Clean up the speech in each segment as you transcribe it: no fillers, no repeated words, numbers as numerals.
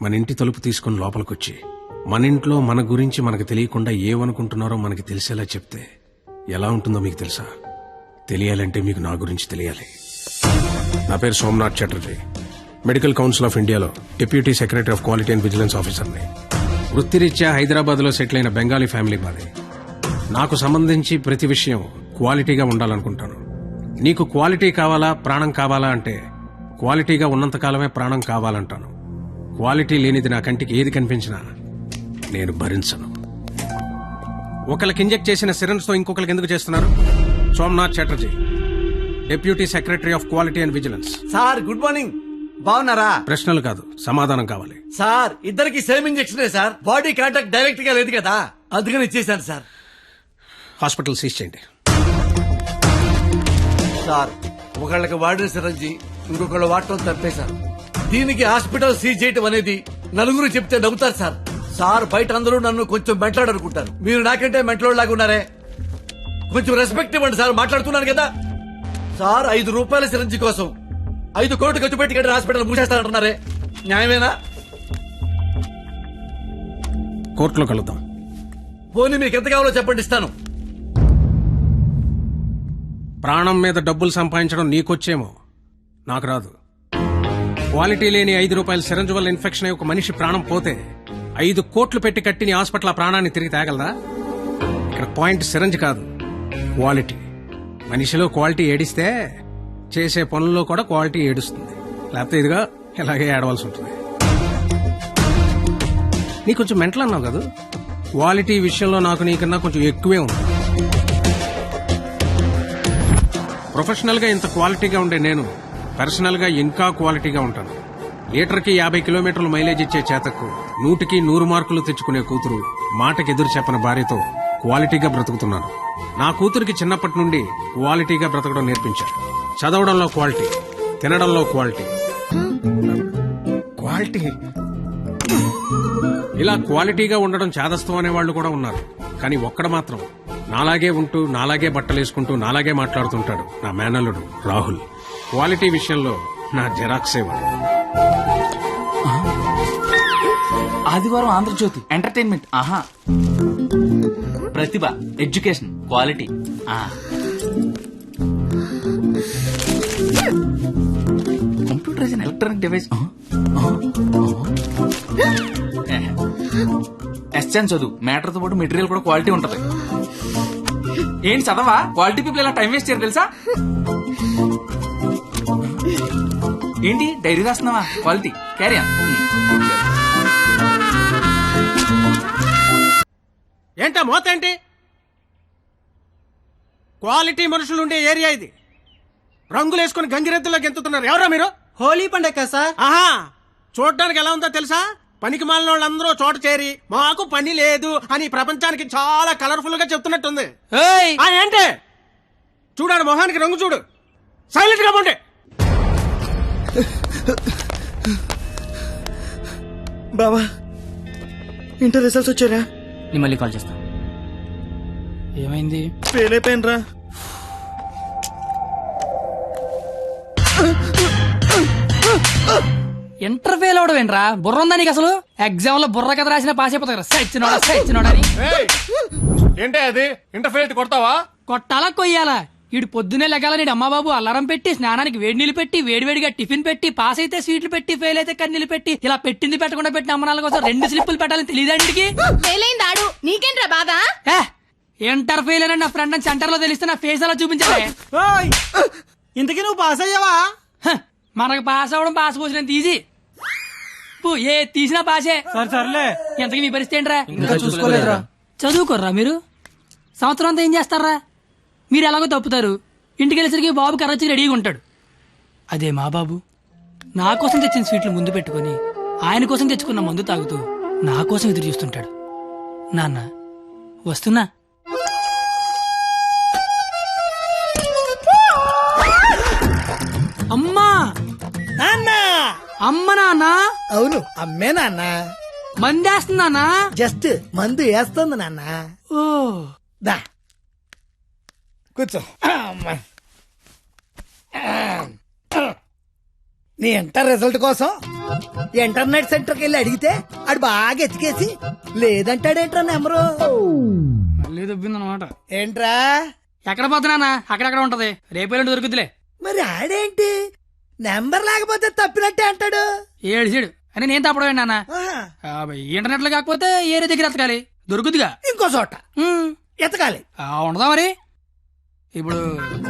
మన ఇంటి తలుపు తీసుకుని లోపలికొచ్చి మన ఇంట్లో మన గురించి మనకు తెలియకుండా ఏమనుకుంటున్నారో మనకి తెలిసేలా చెప్తే ఎలా ఉంటుందో మీకు తెలుసా? తెలియాలంటే మీకు నా గురించి తెలియాలి. నా పేరు Somnath Chatterjee. Medical council of ఇండియాలో deputy secretary of quality and vigilance ఆఫీసర్ని. వృత్తిరీత్యా హైదరాబాద్ లో సెటిల్ అయిన బెంగాలీ ఫ్యామిలీ మాది. నాకు సంబంధించి ప్రతి విషయం క్వాలిటీగా ఉండాలనుకుంటాను. నీకు క్వాలిటీ కావాలా, ప్రాణం కావాలా అంటే క్వాలిటీగా ఉన్నంతకాలమే ప్రాణం కావాలంటాను. క్వాలిటీ లేనిది నా కంటికి ఏది కనిపించినా నేను భరించను. ఒకళ్ళకి ఇంజెక్ట్ చేసిన సిరంజ్ తో ఇంకొకరికి ఎందుకు చేస్తున్నారు? Somnath Chatterjee, deputy secretary of quality and vigilance. Sir good morning. బాగున్నారా? ప్రశ్నలు కాదు, సమాధానం కావాలి. సార్ ఇద్దరికి సేమ్ ఇంజెక్షనే సార్. బాడీ కాంటాక్ట్ డైరెక్ట్ గా లేదు కదా, అందుకని ఇచ్చేసాను సార్. హాస్పిటల్ సీజ్ చేయండి. సార్ ఒకళ్ళకి వాడిన సిరంజి ఇంకొకళ్ళు వాడటం తప్పేశారు. దీనికి హాస్పిటల్ సీజ్ చేయటం అనేది నలుగురు చెప్తే నవ్వుతారు సార్. సార్ బయట అందరూ నన్ను కొంచెం మెంట్లాడు అనుకుంటారు. మీరు నాకంటే మెంట్లోలాగా ఉన్నారే, కొంచెం రెస్పెక్ట్ ఇవ్వండి సార్. మాట్లాడుతున్నాను కదా సార్. 5 రూపాయల సిరంజి కోసం 5 కోట్లు ఖర్చు పెట్టి కట్టిన హాస్పిటల్ మూసేస్తానంటున్నారే, న్యాయమేనా? కోర్టులో కలుద్దాం. పోనీ మీకు ఎంత కావాలో చెప్పండి, ఇస్తాను. ప్రాణం మీద డబ్బులు సంపాదించడం నీకొచ్చేమో, నాకు రాదు. క్వాలిటీ లేని 5 రూపాయల సిరంజ్ వల్ల ఇన్ఫెక్షన్ అయ్యి ఒక మనిషి ప్రాణం పోతే 5 కోట్లు పెట్టి కట్టిన హాస్పిటల్ ఆ ప్రాణాన్ని తిరిగి తేగలదా? ఇక్కడ పాయింట్ సిరంజ్ కాదు, క్వాలిటీ. మనిషిలో క్వాలిటీ ఏడిస్తే చేసే పనుల్లో కూడా క్వాలిటీ ఏడుస్తుంది. లేకపోతే ఇదిగా ఇలాగే ఏడవలసి ఉంటుంది. నీకు కొంచెం మెంటల్ అన్నావు కదా, క్వాలిటీ విషయంలో నాకు నీకన్నా కొంచెం ఎక్కువే ఉంది. ప్రొఫెషనల్ గా ఇంత క్వాలిటీగా ఉండే నేను పర్సనల్ గా ఇంకా క్వాలిటీగా ఉంటాను. లీటర్కి 50 కిలోమీటర్లు మైలేజ్ ఇచ్చే చేతకు 100కి 100 మార్కులు తెచ్చుకునే కూతురు, మాటకి ఎదురు చెప్పని భార్యతో క్వాలిటీగా బ్రతుకుతున్నాను. నా కూతురికి చిన్నప్పటి నుండి క్వాలిటీగా బ్రతకడం నేర్పించారు. చదవడంలో క్వాలిటీ, తినడంలో క్వాలిటీ. క్వాలిటీ ఇలా క్వాలిటీగా ఉండడం చాదస్తం అనే వాళ్ళు కూడా ఉన్నారు. కానీ ఒక్కడ మాత్రం నాలాగే ఉంటూ, నాలాగే బట్టలేసుకుంటూ, నాలాగే మాట్లాడుతుంటాడు. నా మేనల్లుడు రాహుల్. క్వాలిటీ విషయంలో నా జెరాక్సే వాడు. ఆదివారం ఆంధ్రజ్యోతి ఎంటర్టైన్మెంట్, ఆహా, ప్రతిభ, education, quality. Computer is electronic device. ఎస్ఎన్ చదువు, మ్యాటర్ తో పాటు మెటీరియల్ కూడా క్వాలిటీ ఉంటది. ఏంటి చదవా? క్వాలిటీ పీపుల్ ఇలా టైం వేస్ట్ చేయరు తెలుసా? ఏంటి డైరీ రాస్తున్నావా? Quality carry on. ఏంటా మోత ఏంటి? క్వాలిటీ మనుషులుండే ఏరియా ఇది. రంగులేసుకుని గంగిరెద్దులోకి ఎంతుతున్నారు. ఎవరా మీరు? హోలీ పండగ సార్. ఆహా, చూడడానికి ఎలా ఉందో తెలుసా? పనికి మాలిన వాళ్ళందరూ చోట చేరి మాకు పని లేదు అని ప్రపంచానికి చాలా కలర్ఫుల్ గా చెప్తున్నట్టుంది. ఏంటి చూడాలి, మొహానికి రంగు చూడు. సైలెంట్ గా ఉండే. బాబా ఇంటర్ రిజల్ట్స్ వచ్చారా? నేను మళ్ళీ కాల్ చేస్తా. ఏమైంది? ఫెయిల్ అయిపోయినరా. ఇంటర్ ఫెయిల్ అవడం ఏంట్రా? బుర్ర ఉందా నీకు అసలు? ఎగ్జామ్ లో బుర్ర కథ రాసిన పాస్ అయిపోతారు. సచ్చినోడని ఏంటే అది? ఇంటర్ ఫెయిల్ కొడతావా? కొట్టాలా కొయ్యాలా? ఈడు పొద్దునే లెగాల నీడు అమ్మబాబు అల్లారం పెట్టి, స్నానానికి వేడి నీళ్ళు పెట్టి, వేడివేడిగా టిఫిన్ పెట్టి, పాస్ అయితే స్వీట్లు పెట్టి, ఫెయిల్ అయితే కన్నీళ్ళు పెట్టి, ఇలా పెట్టింది పెట్టకుండా పెట్టిన అమ్మనాల కోసం 2 స్లిప్పులు పెట్టాలని తెలియదండికి. నీకేంట్రా బాధ? ఇంటర్ ఫెయిల్ అని నా ఫ్రెండ్ అని సెంటర్ లో తెలిస్తే నా ఫేస్ అలా చూపించాలి. ఇంతకీ నువ్వు పాస్ అయ్యావా? మనకు పాస్ అవడం పాస్ పోసినంత ఈజీ. ఏ తీసినా పాసే. సర్లే. ఎంతకీ మీ పరిస్థితి ఏంట్రా? ఇంకా చూసుకోలేదురా. చదువుకోర్రా మీరు? సంవత్సరం అంతా ఏం చేస్తారా? మీరు ఎలాగో తప్పుతారు, ఇంటికి వెళ్ళేసరికి బాబు కర్రచ్చి రెడీగా ఉంటాడు. అదే మా బాబు నా కోసం తెచ్చిన స్వీట్లు ముందు పెట్టుకుని, ఆయన కోసం తెచ్చుకున్న మందు తాగుతూ నా కోసం ఎదురు చూస్తుంటాడు. నాన్న వస్తున్నా. అమ్మా నాన్న. అమ్మ నాన్న. అవును అమ్మే నాన్న. మందేస్తున్నానా? జస్ట్ మందు వేస్తుంది నాన్న. ఓ దా కూర్చో. నీ ఇంటర్ రిజల్ట్ కోసం ఇంటర్నెట్ సెంటర్కి వెళ్ళి అడిగితే ఆడు బాగా ఎతికేసి లేదంటాడేంట్రా నెంబరు. మళ్ళీ దొబ్బిందనమాట. ఏంట్రా ఎక్కడ పోతున్నా అక్కడక్కడ ఉంటది, రేపు దొరుకుతులే. మరి ఆడేంటి నెంబర్ లేకపోతే తప్పినట్టే అంటాడు. ఏడు అని నేను తప్పడం నాన్న. ఆహా. ఇంటర్నెట్ లో కాకపోతే ఏరే దగ్గర ఎతకాలి, దొరుకుద్దిగా. ఇంకో చోట ఉమ్, ఎతకాలి. ఉండదా మరి. ఇప్పుడు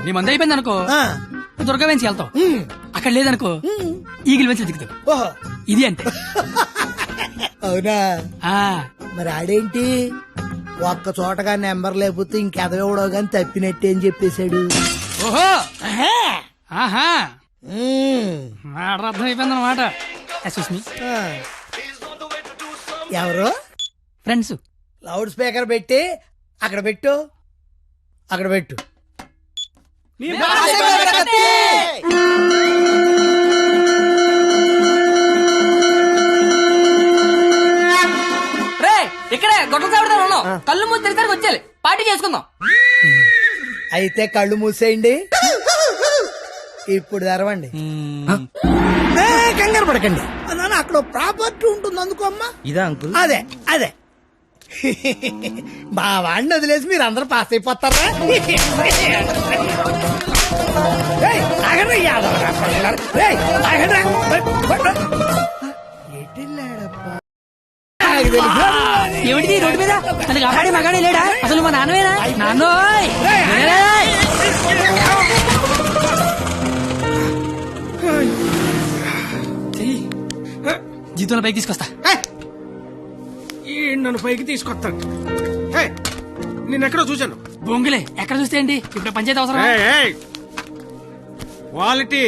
నీ మంది అయిపోయింది అనుకో, ఆ. దుర్గా వెంచి వెళ్తావు. ఉమ్. అక్కడ లేదనుకో ఈగిల్ వెంచి దిగుతావు. ఓహో ఇది అంతే. అవునా. ఆ మరి ఆడేంటి ఒక్క చోటగా నెంబర్ లేకపోతే ఇంకెదవడో గాని తప్పినట్టే అని చెప్పేశాడు. ఓహో ఆహా. ఆహా ఉమ్. మాట అర్థం అయిపోయింది అనమాట. సుస్మి ఆ. ఎవరు ఫ్రెండ్స్. లౌడ్ స్పీకర్ పెట్టి అక్కడ పెట్టు, అక్కడ పెట్టు. రే ఇక్కడే గొడవ చావడతా ఉన్నాం. కళ్ళు మూసి తెరిసరికి వచ్చేయాలి, పార్టీ చేసుకుందాం. అయితే కళ్ళు మూసేయండి, ఇప్పుడు తెరవండి. ఏ, కంగారు పడకండి నాన్న, అక్కడ ప్రాపర్టీ ఉంటుంది అందుకో అమ్మా. ఇదా అంకుల్? అదే అదే మా వాడిని వదిలేసి మీరు అందరూ పాస్ అయిపోతారా? ఏయ్, ఆగండి, యాదవరా పిల్లలు. ఏయ్, ఆగండి. ఎటెళ్ళాడప్పా? నాకు తెలుసు. ఏమిటి రోడ్డు మీద నన్ను కాపాడి మగాడే లేడా? అసలు మా నాన్నవేనా? నాన్నోయ్ ఏయ్! చెయ్యి. జీతంలో పైకి తీసుకొస్తా. ఈ నన్ను పైకి తీసుకొస్తాడు. నేనెక్కడో చూశాను. బొంగులే ఎక్కడ చూస్తే ఏంటి, ఇప్పుడు పంచాయతీ అవసరం. క్వాలిటీ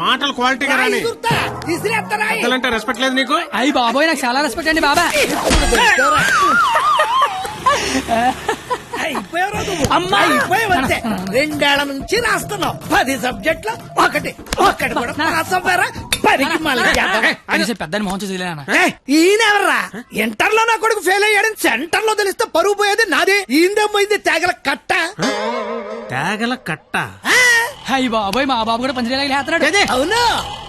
మాటలు క్వాలిటీగా రాని. గుర్తా, విసిరేస్తారా? పెద్దలంటే రెస్పెక్ట్ లేదు నీకు? అయ్యి బాబోయ్, నాకు చాలా రెస్పెక్ట్ అండి బాబా. అయిపోయావురా నువ్వు. అమ్మా! అయిపోయావంతే. 2 ఏళ్ల నుంచి రాస్తున్నావు 10 సబ్జెక్టులు, ఒకటి కూడా పాస్ అవ్వరా? 10కి మళ్ళీ చేద్దాం. కనీసం పెద్దని మోహన్ చూసి వదిలేనా? ఈయనెవర్రా? ఇంటర్ లో నా కొడుకు ఫెయిల్ అయ్యాడని సెంటర్ లో తెలిస్తే పరువు పోయేది నాది. ఈందే పోయింది తేగల కట్ట. తేగల కట్ట. అయ్యి బాబోయ్, మా బాబు కూడా పంచలేలాగా లేస్తున్నాడు. అవును,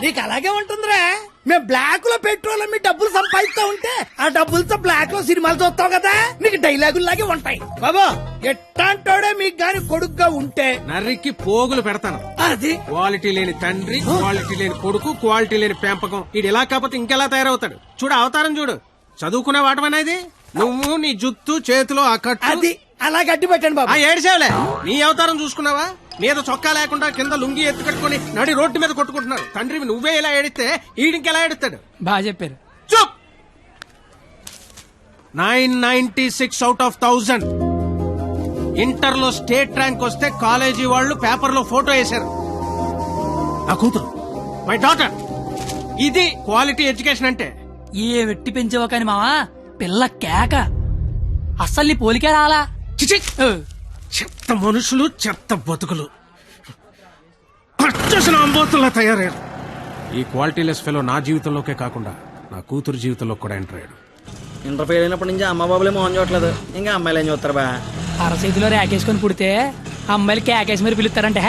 నీకు అలాగే ఉంటుందిరా. మేము బ్లాక్ లో పెట్రోల్ మీ డబ్బులు సంపాదిస్తా ఉంటే ఆ డబ్బులతో బ్లాక్ లో సినిమాలు చూస్తావు కదా, నీకు డైలాగులు లాగే ఉంటాయి. బాబా ఎట్టాంటోడే మీకు గాని కొడుకుగా ఉంటే నర్రికి పోగులు పెడతాను. అది క్వాలిటీ లేని తండ్రి, క్వాలిటీ లేని కొడుకు, క్వాలిటీ లేని పెంపకం. ఇది ఇలా కాకపోతే ఇంకెలా తయారవుతాడు? చూడు అవతారం చూడు. చదువుకునే వాటమేనా ఇది? నువ్వు నీ జుత్తు చేతిలో ఆ కట్టు. అది అలా గట్టి పెట్టండి బాబా. ఏడిసేవలే, నీ అవతారం చూసుకున్నావా? మీద చొక్కా లేకుండా కింద లుంగి ఎత్తు కట్టుకుని నడి రోడ్డు మీద కొట్టుకుంటున్నాడు. తండ్రివి నువ్వే ఇలా ఏడిస్తే ఈడింకెలా ఏడుస్తాడు? బాగా చెప్పారు. చూప్. 996 అవుట్ ఆఫ్ 1000. ఇంటర్ లో స్టేట్ ర్యాంక్ వస్తే కాలేజీ వాళ్ళు పేపర్ లో ఫోటో వేశారు. నా కూతురు, మై డాటర్. ఇది క్వాలిటీ ఎడ్యుకేషన్ అంటే. ఏ వెట్టి పెంచావో కాని మావా, పిల్ల కేక. అస్సలు నీ పోలికే రాలా. చిచి! చెత్త మనుషులు, చెత్త బతుకులు, పచ్చసిన అంబోతుల్లా తయారయ్యారు. ఈ క్వాలిటీలెస్ ఫెలో నా జీవితంలోకే కాకుండా నా కూతురు జీవితంలో కూడా ఎంటర్ అయ్యాడు. ఇంటర్ ఫెయిల్ అయినప్పటి నుంచి అమ్మ బాబులే మోహన్ చూడట్లేదు, ఇంకా అమ్మాయిలు ఏం చూస్తారు బా? అరచేతిలో రేకేసుకొని పుడితే అమ్మాయిలు కేకేసి మరి పిలుస్తారంటే.